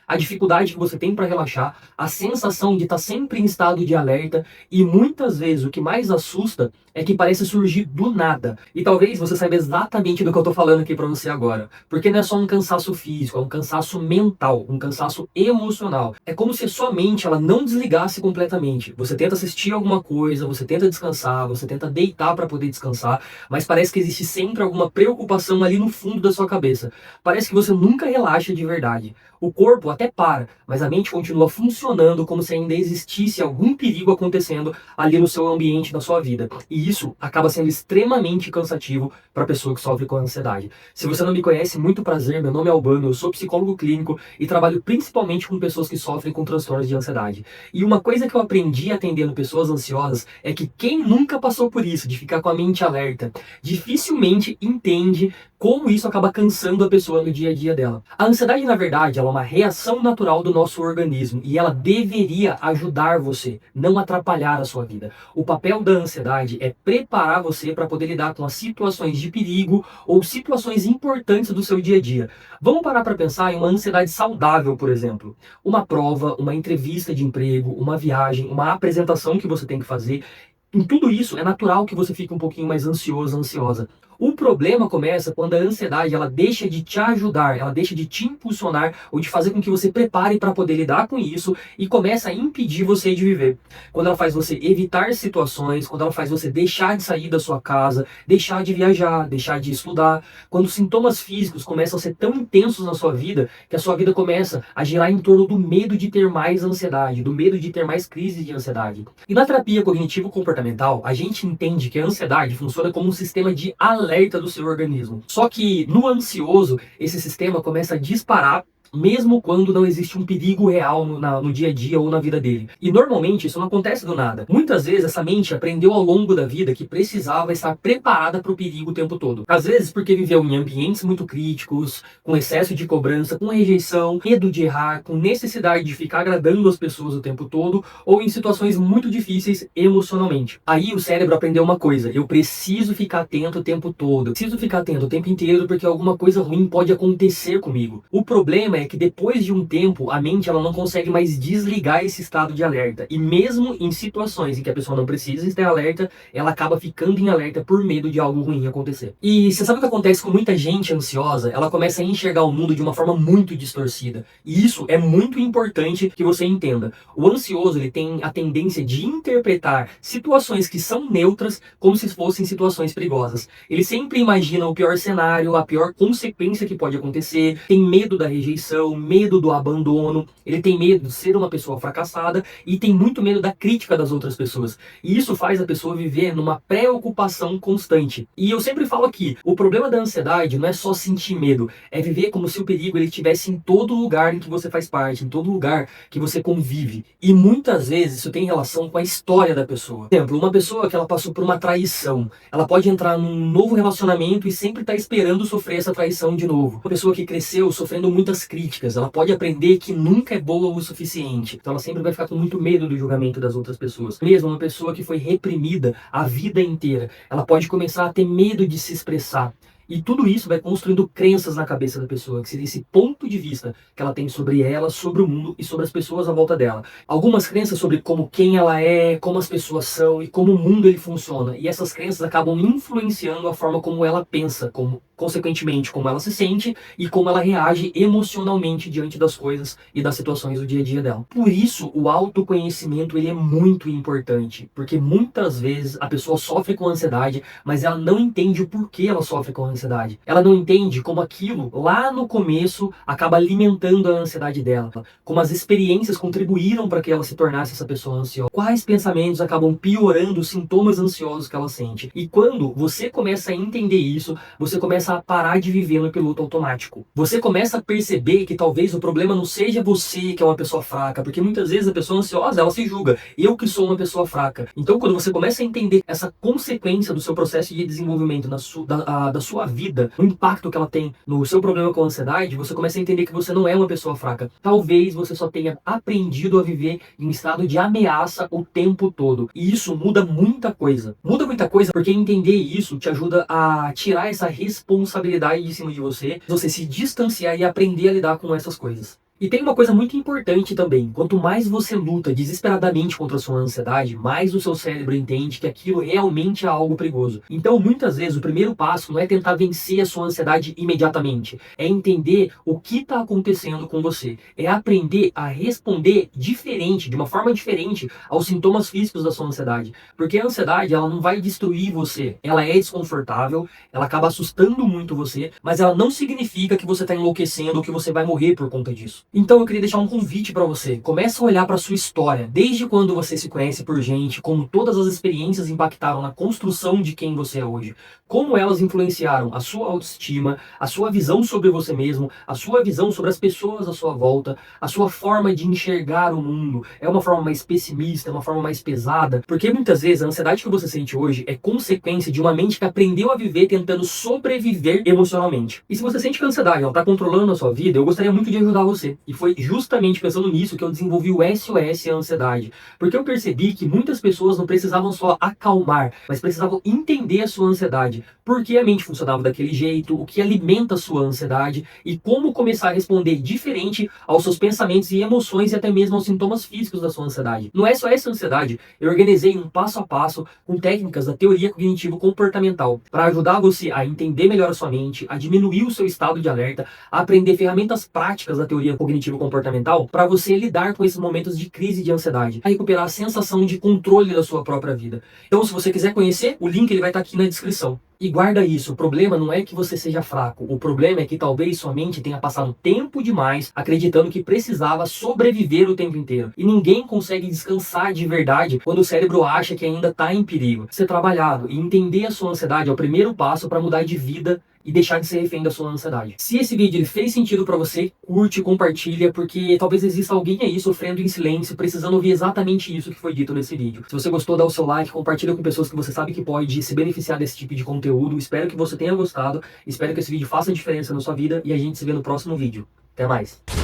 a dificuldade que você tem para relaxar, a sensação de estar sempre em estado de alerta e muitas vezes o que mais assusta é que parece surgir do nada. E talvez você saiba exatamente do que eu tô falando aqui para você agora, porque não é só um cansaço físico, é um cansaço mental, um cansaço emocional. É como se a sua mente ela não desligasse completamente. Você tenta assistir alguma coisa, você tenta descansar, você tenta deitar para poder descansar, mas parece que existe sempre alguma preocupação ali no fundo da sua cabeça. Parece que você nunca relaxa de verdade. O corpo até para, mas a mente continua funcionando como se ainda existisse algum perigo acontecendo ali no seu ambiente, na sua vida. E isso acaba sendo extremamente cansativo para a pessoa que sofre com ansiedade. Se você não me conhece, muito prazer, meu nome é Albano, eu sou psicólogo clínico e trabalho principalmente com pessoas que sofrem com transtornos de ansiedade. E uma coisa que eu aprendi atendendo pessoas ansiosas é que quem nunca passou por isso, de ficar com a mente alerta, dificilmente entende como isso acaba cansando a pessoa no dia a dia dela. A ansiedade, na verdade, ela é uma reação natural do nosso organismo e ela deveria ajudar você, não atrapalhar a sua vida. O papel da ansiedade é preparar você para poder lidar com as situações de perigo ou situações importantes do seu dia a dia. Vamos parar para pensar em uma ansiedade saudável, por exemplo. Uma prova, uma entrevista de emprego, uma viagem, uma apresentação que você tem que fazer. Em tudo isso, é natural que você fique um pouquinho mais ansioso, ansiosa. O problema começa quando a ansiedade ela deixa de te ajudar, ela deixa de te impulsionar ou de fazer com que você prepare para poder lidar com isso e começa a impedir você de viver. Quando ela faz você evitar situações, quando ela faz você deixar de sair da sua casa, deixar de viajar, deixar de estudar, quando os sintomas físicos começam a ser tão intensos na sua vida que a sua vida começa a girar em torno do medo de ter mais ansiedade, do medo de ter mais crises de ansiedade. E na terapia cognitivo-comportamental, a gente entende que a ansiedade funciona como um sistema de alerta do seu organismo. Só que no ansioso, esse sistema começa a disparar mesmo quando não existe um perigo real no dia a dia ou na vida dele. E normalmente isso não acontece do nada. Muitas vezes essa mente aprendeu ao longo da vida que precisava estar preparada para o perigo o tempo todo. Às vezes porque viveu em ambientes muito críticos, com excesso de cobrança, com rejeição, medo de errar, com necessidade de ficar agradando as pessoas o tempo todo, ou em situações muito difíceis emocionalmente. Aí o cérebro aprendeu uma coisa: eu preciso ficar atento o tempo todo. Eu preciso ficar atento o tempo inteiro porque alguma coisa ruim pode acontecer comigo. O problema é que depois de um tempo, a mente ela não consegue mais desligar esse estado de alerta. E mesmo em situações em que a pessoa não precisa estar alerta, ela acaba ficando em alerta por medo de algo ruim acontecer. E você sabe o que acontece com muita gente ansiosa? Ela começa a enxergar o mundo de uma forma muito distorcida. E isso é muito importante que você entenda. O ansioso ele tem a tendência de interpretar situações que são neutras como se fossem situações perigosas. Ele sempre imagina o pior cenário, a pior consequência que pode acontecer, tem medo da rejeição, medo do abandono, ele tem medo de ser uma pessoa fracassada e tem muito medo da crítica das outras pessoas. E isso faz a pessoa viver numa preocupação constante. E eu sempre falo aqui, o problema da ansiedade não é só sentir medo, é viver como se o perigo ele estivesse em todo lugar em que você faz parte, em todo lugar que você convive. E muitas vezes isso tem relação com a história da pessoa. Por exemplo, uma pessoa que ela passou por uma traição, ela pode entrar num novo relacionamento e sempre estar esperando sofrer essa traição de novo. Uma pessoa que cresceu sofrendo muitas críticas, ela pode aprender que nunca é boa o suficiente. Então ela sempre vai ficar com muito medo do julgamento das outras pessoas. Mesmo uma pessoa que foi reprimida a vida inteira, ela pode começar a ter medo de se expressar. E tudo isso vai construindo crenças na cabeça da pessoa, que seria esse ponto de vista que ela tem sobre ela, sobre o mundo e sobre as pessoas à volta dela. Algumas crenças sobre como quem ela é, como as pessoas são e como o mundo ele funciona. E essas crenças acabam influenciando a forma como ela pensa, como consequentemente como ela se sente e como ela reage emocionalmente diante das coisas e das situações do dia a dia dela. Por isso, o autoconhecimento ele é muito importante, porque muitas vezes a pessoa sofre com ansiedade, mas ela não entende o porquê ela sofre com ansiedade. Ela não entende como aquilo lá no começo acaba alimentando a ansiedade dela, como as experiências contribuíram para que ela se tornasse essa pessoa ansiosa. Quais pensamentos acabam piorando os sintomas ansiosos que ela sente. E quando você começa a entender isso, você começa a parar de viver no piloto automático. Você começa a perceber que talvez o problema não seja você que é uma pessoa fraca, porque muitas vezes a pessoa ansiosa, ela se julga, eu que sou uma pessoa fraca. Então quando você começa a entender essa consequência do seu processo de desenvolvimento da sua vida, o impacto que ela tem no seu problema com a ansiedade, você começa a entender que você não é uma pessoa fraca. Talvez você só tenha aprendido a viver em estado de ameaça o tempo todo. E isso muda muita coisa. Muda muita coisa porque entender isso te ajuda a tirar essa responsabilidade de cima de você se distanciar e aprender a lidar com essas coisas. E tem uma coisa muito importante também, quanto mais você luta desesperadamente contra a sua ansiedade, mais o seu cérebro entende que aquilo realmente é algo perigoso. Então, muitas vezes, o primeiro passo não é tentar vencer a sua ansiedade imediatamente, é entender o que está acontecendo com você, é aprender a responder diferente, de uma forma diferente, aos sintomas físicos da sua ansiedade. Porque a ansiedade, ela não vai destruir você, ela é desconfortável, ela acaba assustando muito você, mas ela não significa que você está enlouquecendo ou que você vai morrer por conta disso. Então eu queria deixar um convite para você. Começa a olhar para sua história, desde quando você se conhece por gente, como todas as experiências impactaram na construção de quem você é hoje, como elas influenciaram a sua autoestima, a sua visão sobre você mesmo, a sua visão sobre as pessoas à sua volta, a sua forma de enxergar o mundo. É uma forma mais pessimista, é uma forma mais pesada, porque muitas vezes a ansiedade que você sente hoje é consequência de uma mente que aprendeu a viver tentando sobreviver emocionalmente. E se você sente que a ansiedade está controlando a sua vida, eu gostaria muito de ajudar você. E foi justamente pensando nisso que eu desenvolvi o SOS Ansiedade. Porque eu percebi que muitas pessoas não precisavam só acalmar, mas precisavam entender a sua ansiedade. Por que a mente funcionava daquele jeito, o que alimenta a sua ansiedade e como começar a responder diferente aos seus pensamentos e emoções e até mesmo aos sintomas físicos da sua ansiedade. No SOS Ansiedade, eu organizei um passo a passo com técnicas da teoria cognitivo-comportamental para ajudar você a entender melhor a sua mente, a diminuir o seu estado de alerta, a aprender ferramentas práticas da teoria cognitivo-comportamental para você lidar com esses momentos de crise de ansiedade, a recuperar a sensação de controle da sua própria vida. Então, se você quiser conhecer, o link ele vai estar aqui na descrição. E guarda isso, o problema não é que você seja fraco, o problema é que talvez sua mente tenha passado tempo demais acreditando que precisava sobreviver o tempo inteiro. E ninguém consegue descansar de verdade quando o cérebro acha que ainda está em perigo. Ser trabalhado e entender a sua ansiedade é o primeiro passo para mudar de vida e deixar de ser refém da sua ansiedade. Se esse vídeo ele fez sentido para você, curte, compartilha, porque talvez exista alguém aí sofrendo em silêncio, precisando ouvir exatamente isso que foi dito nesse vídeo. Se você gostou, dá o seu like, compartilha com pessoas que você sabe que pode se beneficiar desse tipo de conteúdo. Espero que você tenha gostado, espero que esse vídeo faça diferença na sua vida e a gente se vê no próximo vídeo. Até mais!